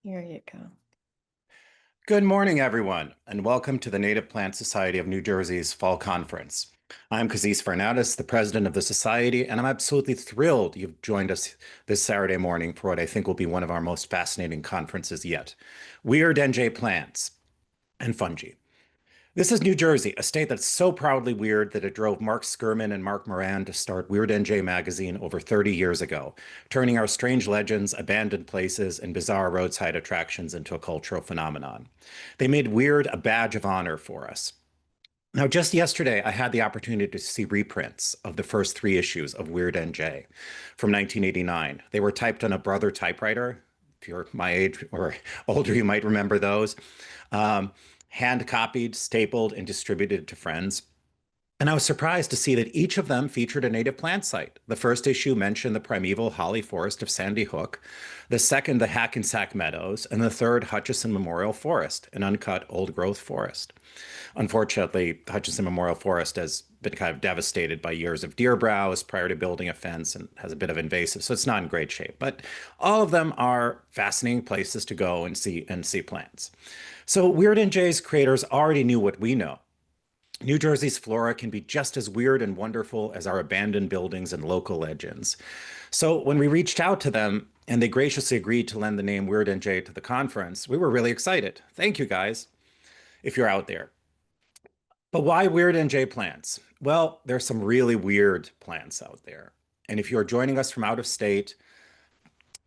Here you go. Good morning, everyone, and welcome to the Native Plant Society of New Jersey's Fall Conference. I'm Kazis Fernandez, the president of the society, and I'm absolutely thrilled you've joined us this Saturday morning for what I think will be one of our most fascinating conferences yet. Weird NJ plants and fungi. This is New Jersey, a state that's so proudly weird that it drove Mark Skirman and Mark Moran to start Weird NJ magazine over 30 years ago, turning our strange legends, abandoned places, and bizarre roadside attractions into a cultural phenomenon. They made weird a badge of honor for us. Now, just yesterday, I had the opportunity to see reprints of the first three issues of Weird NJ from 1989. They were typed on a Brother typewriter. If you're my age or older, you might remember those. Um, Hand copied, stapled, and distributed to friends. And I was surprised to see that each of them featured a native plant site. The first issue mentioned the primeval holly forest of Sandy Hook, the second, the Hackensack Meadows, and the third, Hutchison Memorial Forest, an uncut old growth forest. Unfortunately, Hutchison Memorial Forest has been kind of devastated by years of deer browse prior to building a fence and has a bit of invasive, so it's not in great shape. But all of them are fascinating places to go and see plants. So Weird NJ's creators already knew what we know. New Jersey's flora can be just as weird and wonderful as our abandoned buildings and local legends. So when we reached out to them and they graciously agreed to lend the name Weird NJ to the conference, we were really excited. Thank you guys, if you're out there. But why Weird NJ plants? Well, there's some really weird plants out there. And if you're joining us from out of state,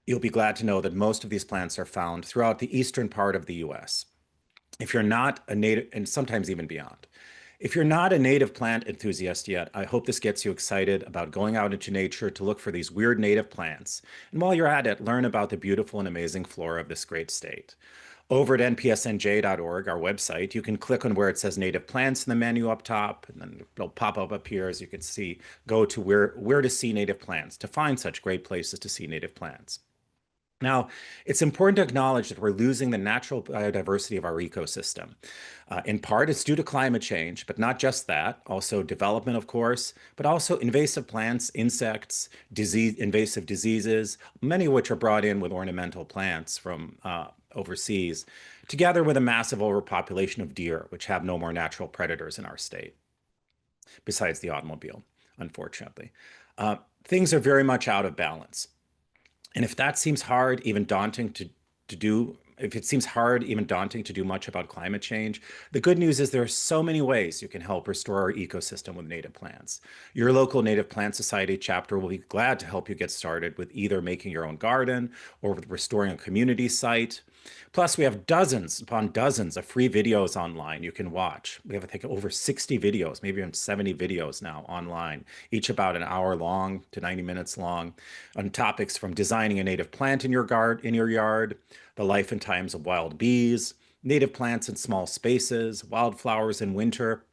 you'll be glad to know that most of these plants are found throughout the eastern part of the US. If you're not a native, and sometimes even beyond. If you're not a native plant enthusiast yet, I hope this gets you excited about going out into nature to look for these weird native plants. And while you're at it, learn about the beautiful and amazing flora of this great state. Over at npsnj.org, our website, you can click on where it says native plants in the menu up top, and then it'll pop up here as you can see, go to where to see native plants, to find such great places to see native plants. Now, it's important to acknowledge that we're losing the natural biodiversity of our ecosystem. In part, it's due to climate change, but not just that, also development, of course, but also invasive plants, insects, invasive diseases, many of which are brought in with ornamental plants from overseas, together with a massive overpopulation of deer, which have no more natural predators in our state, besides the automobile, unfortunately. Things are very much out of balance. And if that seems hard, even daunting to do, if it seems hard, even daunting to do much about climate change, the good news is there are so many ways you can help restore our ecosystem with native plants. Your local Native Plant Society chapter will be glad to help you get started with either making your own garden or with restoring a community site. Plus, we have dozens upon dozens of free videos online you can watch. We have, I think, over 60 videos, maybe even 70 videos now online, each about an hour long to 90 minutes long, on topics from designing a native plant in your yard, the life and times of wild bees, native plants in small spaces, wildflowers in winter,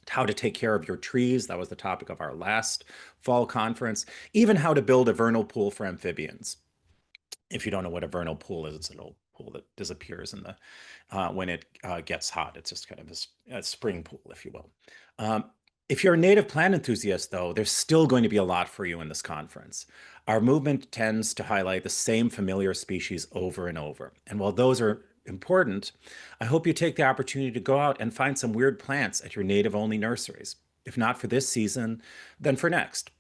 how to take care of your trees. That was the topic of our last fall conference. Even how to build a vernal pool for amphibians. If you don't know what a vernal pool is, it's an old pool that disappears in the when it gets hot. It's just kind of a spring pool, if you will. If you're a native plant enthusiast, though, there's still going to be a lot for you in this conference. Our movement tends to highlight the same familiar species over and over. And while those are important, I hope you take the opportunity to go out and find some weird plants at your native-only nurseries. If not for this season, then for next.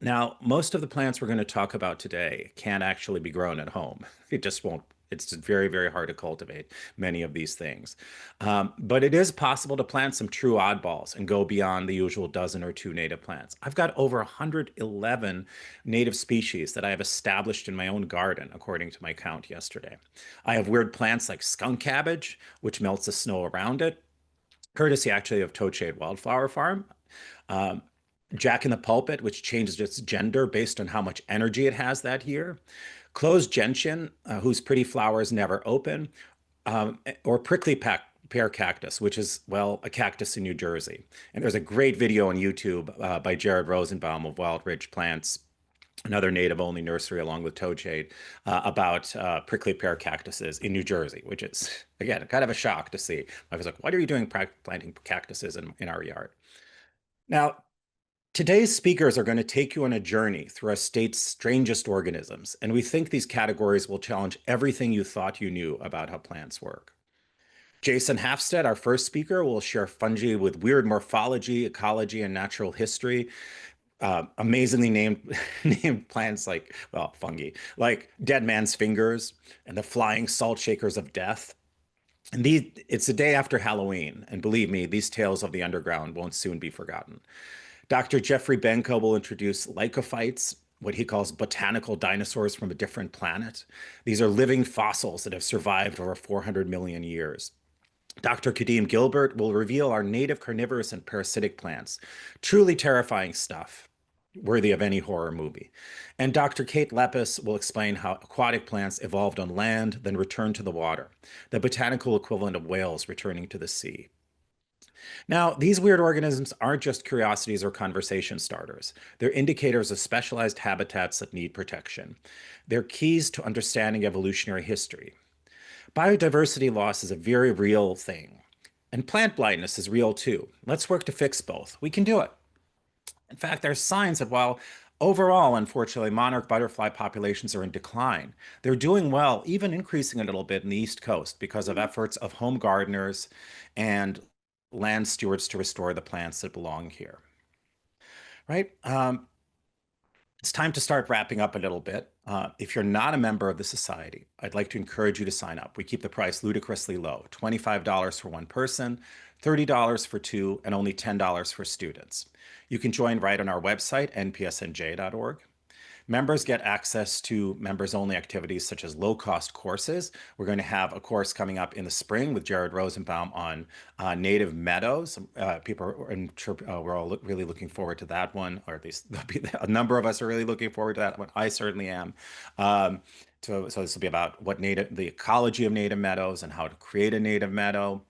Now, most of the plants we're going to talk about today can't actually be grown at home. It just won't. It's very, very hard to cultivate many of these things. But it is possible to plant some true oddballs and go beyond the usual dozen or two native plants. I've got over 111 native species that I have established in my own garden, according to my count yesterday. I have weird plants like skunk cabbage, which melts the snow around it, courtesy actually of Toadshade Wildflower Farm. Um, Jack in the Pulpit, which changes its gender based on how much energy it has that year. Closed gentian, whose pretty flowers never open. Or pear cactus, which is, well, a cactus in New Jersey. And there's a great video on YouTube by Jared Rosenbaum of Wild Ridge Plants, another native-only nursery along with Toadshade, about prickly pear cactuses in New Jersey, which is, again, kind of a shock to see. I was like, what are you doing planting cactuses in our yard? Now, Today's speakers are going to take you on a journey through our state's strangest organisms, and we think these categories will challenge everything you thought you knew about how plants work. Jason Hafstead, our first speaker, will share fungi with weird morphology, ecology, and natural history. Amazingly named named plants like, well, fungi, like dead man's fingers and the flying salt shakers of death. And it's the day after Halloween, and believe me, these tales of the underground won't soon be forgotten. Dr. Jeffrey Benko will introduce lycophytes, what he calls botanical dinosaurs from a different planet. These are living fossils that have survived over 400 million years. Dr. Kadeem Gilbert will reveal our native carnivorous and parasitic plants. Truly terrifying stuff, worthy of any horror movie. And Dr. Kate Lepis will explain how aquatic plants evolved on land, then returned to the water, the botanical equivalent of whales returning to the sea. Now, these weird organisms aren't just curiosities or conversation starters. They're indicators of specialized habitats that need protection. They're keys to understanding evolutionary history. Biodiversity loss is a very real thing, and plant blindness is real too. Let's work to fix both. We can do it. In fact, there's signs that while overall, unfortunately, monarch butterfly populations are in decline, they're doing well, even increasing a little bit in the East Coast because of efforts of home gardeners and land stewards to restore the plants that belong here. Right? It's time to start wrapping up a little bit. If you're not a member of the society, I'd like to encourage you to sign up. We keep the price ludicrously low, $25 for one person, $30 for two, and only $10 for students. You can join right on our website, npsnj.org. Members get access to members-only activities such as low-cost courses. We're going to have a course coming up in the spring with Jared Rosenbaum on native meadows. We're all really looking forward to that one, or at least a number of us are really looking forward to that one. I certainly am. So this will be about the ecology of native meadows and how to create a native meadow.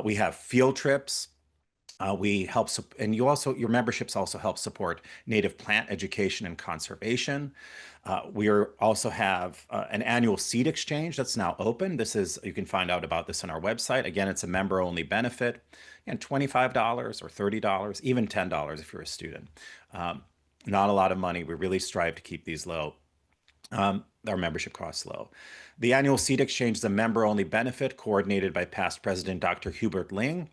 We have field trips. We help, and your memberships also help support native plant education and conservation. Also have an annual seed exchange that's now open. You can find out about this on our website. Again, it's a member-only benefit, and $25 or $30, even $10 if you're a student. Not a lot of money. We really strive to keep these low. Our membership costs low. The annual seed exchange is a member-only benefit coordinated by past president Dr. Hubert Ling.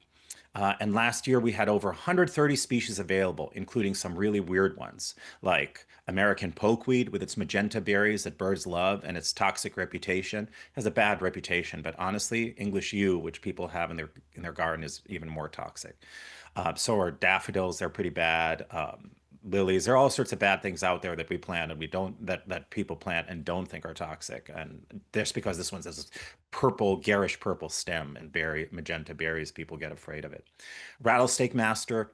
And last year we had over 130 species available, including some really weird ones, like American pokeweed with its magenta berries that birds love and its toxic reputation. It has a bad reputation, but honestly, English yew, which people have in their garden, is even more toxic. So are daffodils; they're pretty bad. Lilies. There are all sorts of bad things out there that we plant and we don't that people plant and don't think are toxic. And just because this one has this purple, garish purple stem and magenta berries, people get afraid of it. Rattlesnake master,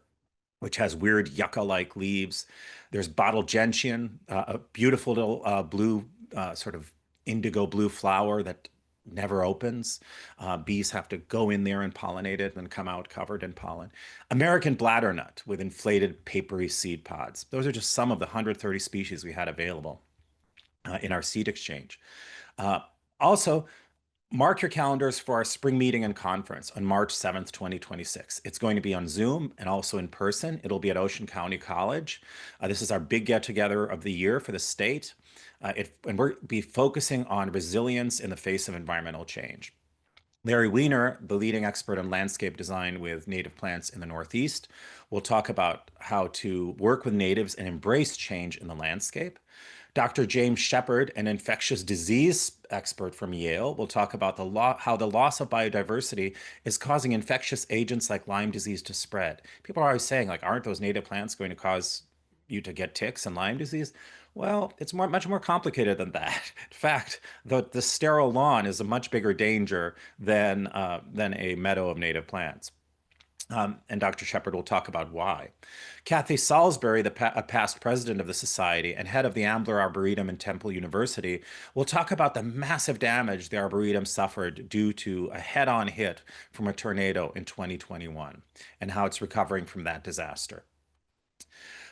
which has weird yucca-like leaves. There's bottle gentian, a beautiful little blue, sort of indigo blue flower that never opens. Bees have to go in there and pollinate it and come out covered in pollen. American bladdernut with inflated papery seed pods. Those are just some of the 130 species we had available in our seed exchange. Also, mark your calendars for our spring meeting and conference on March 7th, 2026. It's going to be on Zoom and also in person. It'll be at Ocean County College. This is our big get-together of the year for the state. And we'll be focusing on resilience in the face of environmental change. Larry Weiner, the leading expert on landscape design with native plants in the Northeast, will talk about how to work with natives and embrace change in the landscape. Dr. James Shepard, an infectious disease expert from Yale, will talk about how the loss of biodiversity is causing infectious agents like Lyme disease to spread. People are always saying, like, aren't those native plants going to cause you to get ticks and Lyme disease? Well, it's much more complicated than that. In fact, the sterile lawn is a much bigger danger than a meadow of native plants. And Dr. Shepard will talk about why. Kathy Salisbury, a past president of the Society and head of the Ambler Arboretum in Temple University, will talk about the massive damage the Arboretum suffered due to a head-on hit from a tornado in 2021 and how it's recovering from that disaster.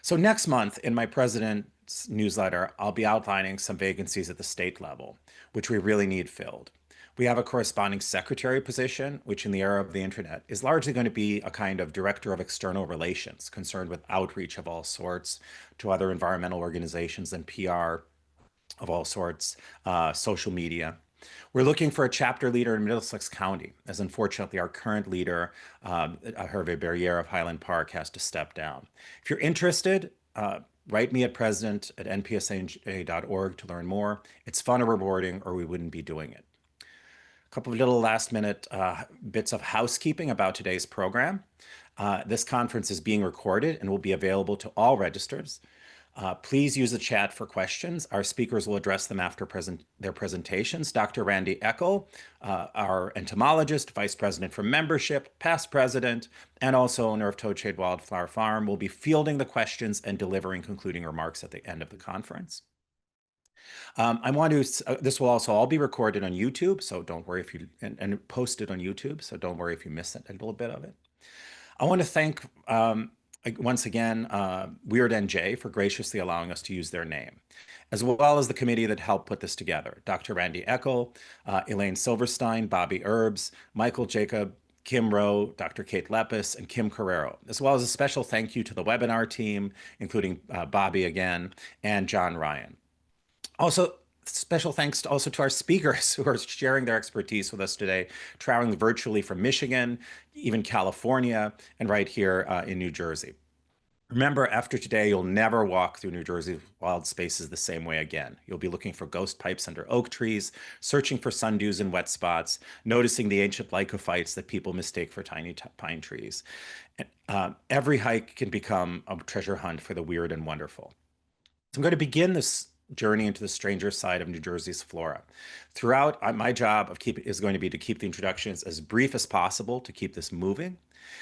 So next month in my president's newsletter, I'll be outlining some vacancies at the state level, which we really need filled. We have a corresponding secretary position, which in the era of the internet is largely going to be a kind of director of external relations, concerned with outreach of all sorts to other environmental organizations and PR of all sorts, social media. We're looking for a chapter leader in Middlesex County, as unfortunately our current leader, Hervé Berriere of Highland Park, has to step down. If you're interested, write me at president@npsa.org to learn more. It's fun and rewarding, or we wouldn't be doing it. A couple of little last minute bits of housekeeping about today's program. This conference is being recorded and will be available to all registrars. Please use the chat for questions. Our speakers will address them after their presentations. Dr. Randy Eckel, our entomologist, vice president for membership, past president, and also owner of Toadshade Wildflower Farm, will be fielding the questions and delivering concluding remarks at the end of the conference. This will also all be recorded on YouTube, so don't worry if you, and posted on YouTube, so don't worry if you miss a little bit of it. I want to thank once again Weird NJ for graciously allowing us to use their name, as well as the committee that helped put this together. Dr. Randy Eckel, Elaine Silverstein, Bobby Herbs, Michael Jacob, Kim Rowe, Dr. Kate Lepis, and Kim Carrero, as well as a special thank you to the webinar team, including Bobby again, and John Ryan. Also, special thanks also to our speakers who are sharing their expertise with us today, traveling virtually from Michigan, even California, and right here in New Jersey. Remember, after today, you'll never walk through New Jersey's wild spaces the same way again. You'll be looking for ghost pipes under oak trees, searching for sundews and wet spots, noticing the ancient lycophytes that people mistake for tiny pine trees. Every hike can become a treasure hunt for the weird and wonderful. So I'm going to begin this journey into the stranger side of New Jersey's flora. Throughout, my job is going to be to keep the introductions as brief as possible to keep this moving.